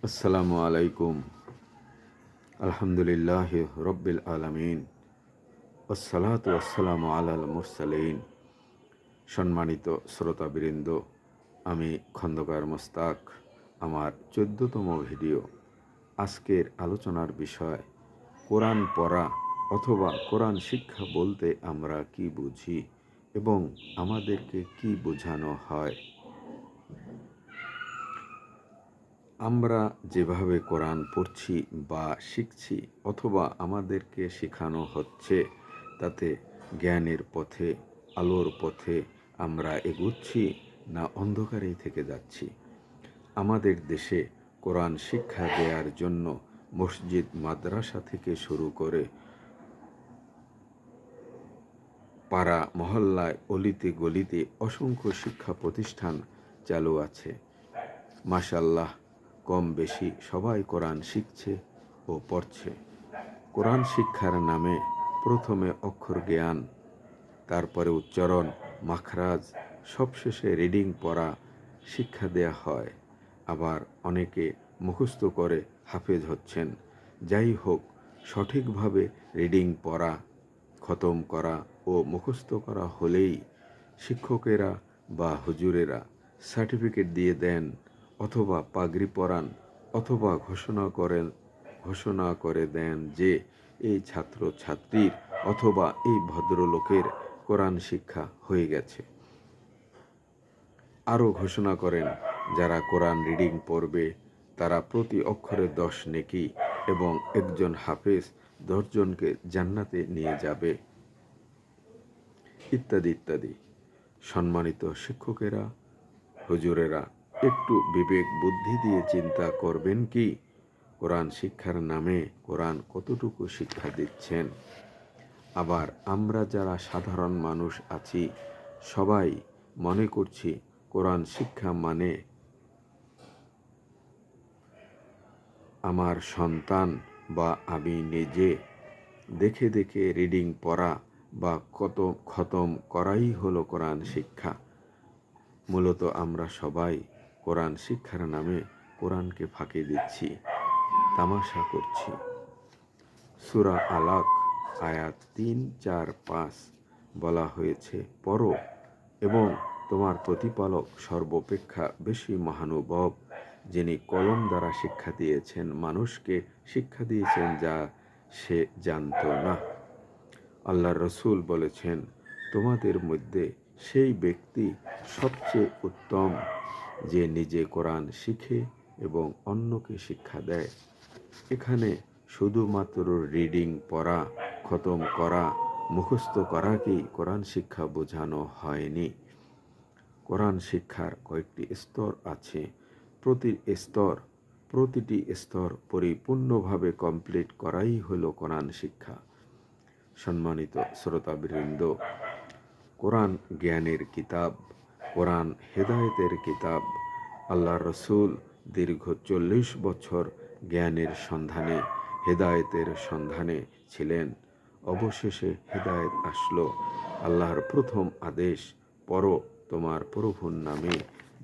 আসসালামু আলাইকুম। আলহামদুলিল্লাহ রব্বিল আলামিন। আসসালাতু আসসালামু আলাল মুরসালিন। সম্মানিত শ্রোতাবৃন্দ, আমি খন্দকার মোস্তাক। আমার 14তম ভিডিও। আজকের আলোচনার বিষয় কোরআন পড়া অথবা কোরআন শিক্ষা বলতে আমরা কি বুঝি এবং আমাদেরকে কি বোঝানো হয়। আমরা যেভাবে কোরআন পড়ছি বা শিখছি অথবা আমাদেরকে শেখানো হচ্ছে, তাতে জ্ঞানের পথে, আলোর পথে আমরা এগুচ্ছি না অন্ধকারেই থেকে যাচ্ছি। আমাদের দেশে কোরআন শিক্ষা দেওয়ার জন্য মসজিদ, মাদ্রাসা থেকে শুরু করে পাড়া মহল্লায়, অলিতে গলিতে অসংখ্য শিক্ষা প্রতিষ্ঠান চালু আছে। মাশাআল্লাহ, কম বেশি সবাই কোরআন শিখছে ও পড়ছে। কোরআন শিক্ষার নামে প্রথমে অক্ষর জ্ঞান, তারপরে উচ্চারণ, মাখরাজ, সবশেষে রিডিং পড়া শিক্ষা দেয়া হয়। আবার অনেকে মুখস্থ করে হাফেজ হচ্ছেন। যাই হোক, সঠিকভাবে রিডিং পড়া, খতম করা ও মুখস্থ করা হলেই শিক্ষকেরা বা হুজুরেরা সার্টিফিকেট দিয়ে দেন, অথবা পাগড়ি পরান, অথবা ঘোষণা করে দেন যে এই ছাত্র ছাত্রীর অথবা এই ভদ্রলোকের কোরআন শিক্ষা হয়ে গেছে। আরও ঘোষণা করেন, যারা কোরআন রিডিং পড়বে তারা প্রতি অক্ষরে 10 নেকি এবং একজন হাফেজ 10 জনকে জান্নাতে নিয়ে যাবে, ইত্যাদি ইত্যাদি। সম্মানিত শিক্ষকেরা, হুজুরেরা, একটু বিবেক বুদ্ধি দিয়ে চিন্তা করবেন কি কোরআন শিক্ষার নামে কোরআন কতটুকু শিক্ষা দিচ্ছেন। আবার আমরা যারা সাধারণ মানুষ আছি, সবাই মনে করছি কোরআন শিক্ষা মানে আমার সন্তান বা আমি নিজে দেখে দেখে রিডিং পড়া বা খতম করাই হলো কোরআন শিক্ষা। মূলত আমরা সবাই কোরআন শিক্ষার নামে কোরআনকে ফাঁকি দিচ্ছি, তামাশা করছি। সূরা আলাক আয়াত 3, 4, 5 বলা হয়েছে, পড়ো এবং তোমার প্রতিপালক সর্বাপেক্ষা বেশি মহানুভব, যিনি কলম দ্বারা শিক্ষা দিয়েছেন, মানুষকে শিক্ষা দিয়েছেন যা সে জানত না। আল্লাহর রসুল বলেছেন, তোমাদের মধ্যে সেই ব্যক্তি সবচেয়ে উত্তম যে নিজে কোরআন শিখে এবং অন্যকে শিক্ষা দেয়। এখানে শুধুমাত্র রিডিং পড়া, খতম করা, মুখস্থ করাকেই কোরআন শিক্ষা বোঝানো হয়নি। কোরআন শিক্ষার কয়েকটি স্তর আছে। প্রতিটি স্তর পরিপূর্ণভাবে কমপ্লিট করাই হলো কোরআন শিক্ষা। সম্মানিত শ্রোতাবৃন্দ, কোরআন জ্ঞানের কিতাব, কোরআন হেদায়েতের কিতাব। আল্লাহ রসুল দীর্ঘ 40 বছর জ্ঞানের সন্ধানে, হেদায়েতের সন্ধানে ছিলেন। অবশেষে হেদায়েত আসলো। আল্লাহর প্রথম আদেশ, পড়ো তোমার প্রভুর নামে,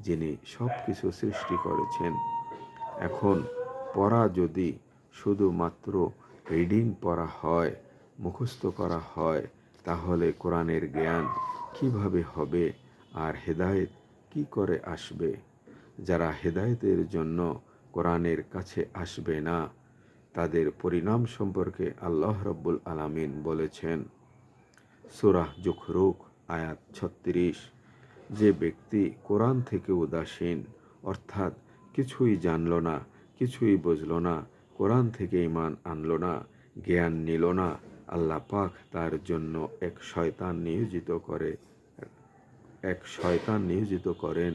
যিনি সব কিছু সৃষ্টি করেছেন। এখন পড়া যদি শুধুমাত্র রিডিং পড়া হয়, মুখস্থ করা হয়, তাহলে কোরআনের জ্ঞান কিভাবে হবে আর হেদায়েত কি করে আসবে? যারা হেদায়েতের জন্য কোরআনের কাছে আসবে না, তাদের পরিণাম সম্পর্কে আল্লাহ রাব্বুল আলামিন বলেছেন, সূরা যুখরুখ আয়াত 36, যে ব্যক্তি কোরআন থেকে উদাসীন, অর্থাৎ কিছুই জানল না, কিছুই বুঝল না, কোরআন থেকে ঈমান আনল না, জ্ঞান নিল না, আল্লাহ পাক তার জন্য এক শয়তান নিয়োজিত করেন,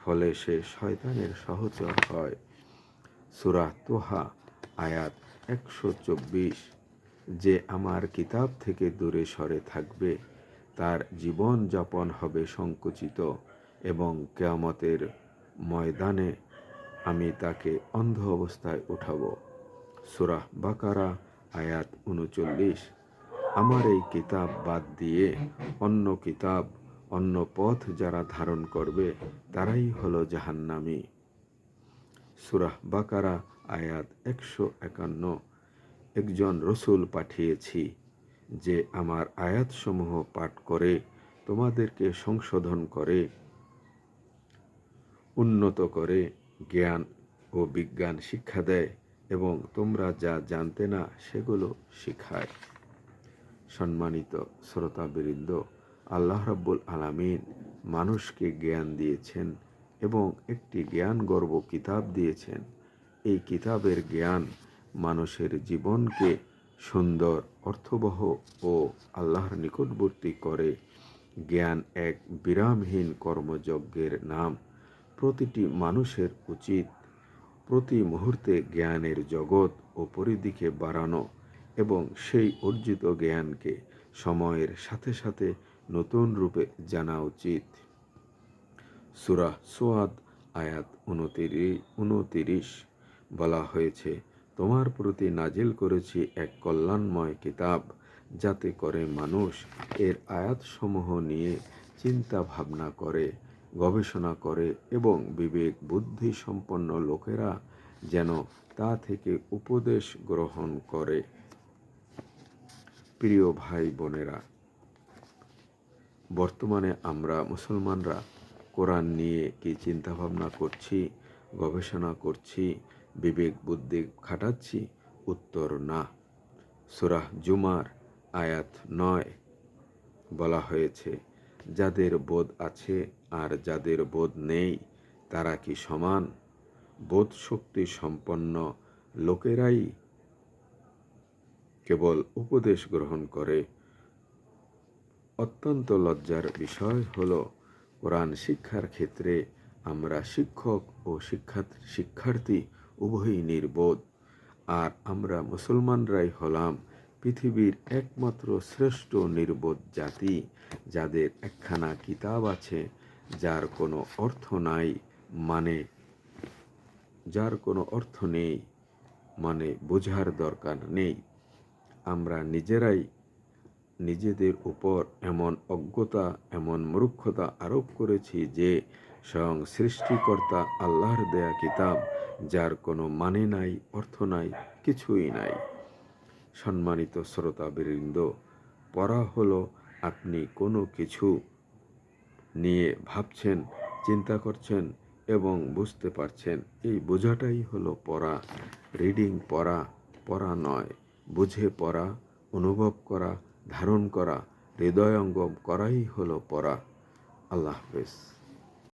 ফলে সে শয়তানের সহচর হয়। সূরা তোহা আয়াত 124, যে আমার কিতাব থেকে দূরে সরে থাকবে তার জীবন যাপন হবে সংকুচিত এবং কিয়ামতের ময়দানে আমি তাকে অন্ধ অবস্থায় উঠাবো। সূরা বাকারা আয়াত 39, আমার এই কিতাব বাদ দিয়ে অন্য পথ যারা ধারণ করবে তারাই হলো জাহান্নামী। সূরা বাকারা আয়াত 151। একজন রসূল পাঠিয়েছি যে আমার আয়াতসমূহ পাঠ করে তোমাদেরকে সংশোধন করে, উন্নত করে, জ্ঞান ও বিজ্ঞান শিক্ষা দেয় এবং তোমরা যা জানতে না সেগুলো শিখায়। সম্মানিত শ্রোতাবৃন্দ, আল্লাহ রাব্বুল আলামিন মানুষকে জ্ঞান দিয়েছেন এবং একটি জ্ঞানগর্ভ কিতাব দিয়েছেন। এই কিতাবের জ্ঞান মানুষের জীবনকে সুন্দর, অর্থবহ ও আল্লাহর নিকটবর্তী করে। জ্ঞান এক বিরামহীন কর্মযজ্ঞের নাম। প্রতিটি মানুষের উচিত প্রতি মুহূর্তে জ্ঞানের জগৎ ও পরিধিকে বাড়ানো এবং সেই অর্জিত জ্ঞানকে সময়ের সাথে সাথে নতুন রূপে জানা উচিত। সূরা সোয়াদ আয়াত 29 বলা হয়েছে, তোমার প্রতি নাজিল করেছি এক কল্যাণময় কিতাব, যাতে করে মানুষ এর আয়াতসমূহ নিয়ে চিন্তা ভাবনা করে, গবেষণা করে এবং বিবেক বুদ্ধি সম্পন্ন লোকেরা যেন তা থেকে উপদেশ গ্রহণ করে। প্রিয় ভাই বোনেরা, বর্তমানে আমরা মুসলমানরা কোরআন নিয়ে কি চিন্তা ভাবনা করছি, গবেষণা করছি, বিবেক বুদ্ধি খাটাচ্ছি? উত্তর না। সূরা জুমার আয়াত 9 বলা হয়েছে, যাদের বোধ আছে আর যাদের বোধ নেই তারা কি সমান? বোধ শক্তি সম্পন্ন লোকেরাই কেবল উপদেশ গ্রহণ করে। অত্যন্ত লজ্জার বিষয় হলো, কোরআন শিক্ষার ক্ষেত্রে আমরা শিক্ষক ও শিক্ষার্থী উভয়ই নির্বোধ। আর আমরা মুসলমানরাই হলাম পৃথিবীর একমাত্র শ্রেষ্ঠ নির্বোধ জাতি, যাদের একখানা কিতাব আছে যার কোনো অর্থ নাই, যার কোনো অর্থ নেই, বোঝার দরকার নেই। আমরা নিজেরাই নিজেদের উপর এমন অজ্ঞতা, এমন মূর্খতা আরোপ করেছি যে স্বয়ং সৃষ্টিকর্তা আল্লাহর দেয়া কিতাব, যার কোনো মানে নাই, অর্থ নাই, কিছুই নাই। সম্মানিত শ্রোতাবৃন্দ, পড়া হলো আপনি কোনো কিছু নিয়ে ভাবছেন, চিন্তা করছেন এবং বুঝতে পারছেন, এই বোঝাটাই হলো পড়া। রিডিং পড়া, পড়া নয়। বুঝে পড়া, অনুভব করা, ধারণ করা, হৃদয়ঙ্গম করাই হলো পড়া। আল্লাহ হাফেজ।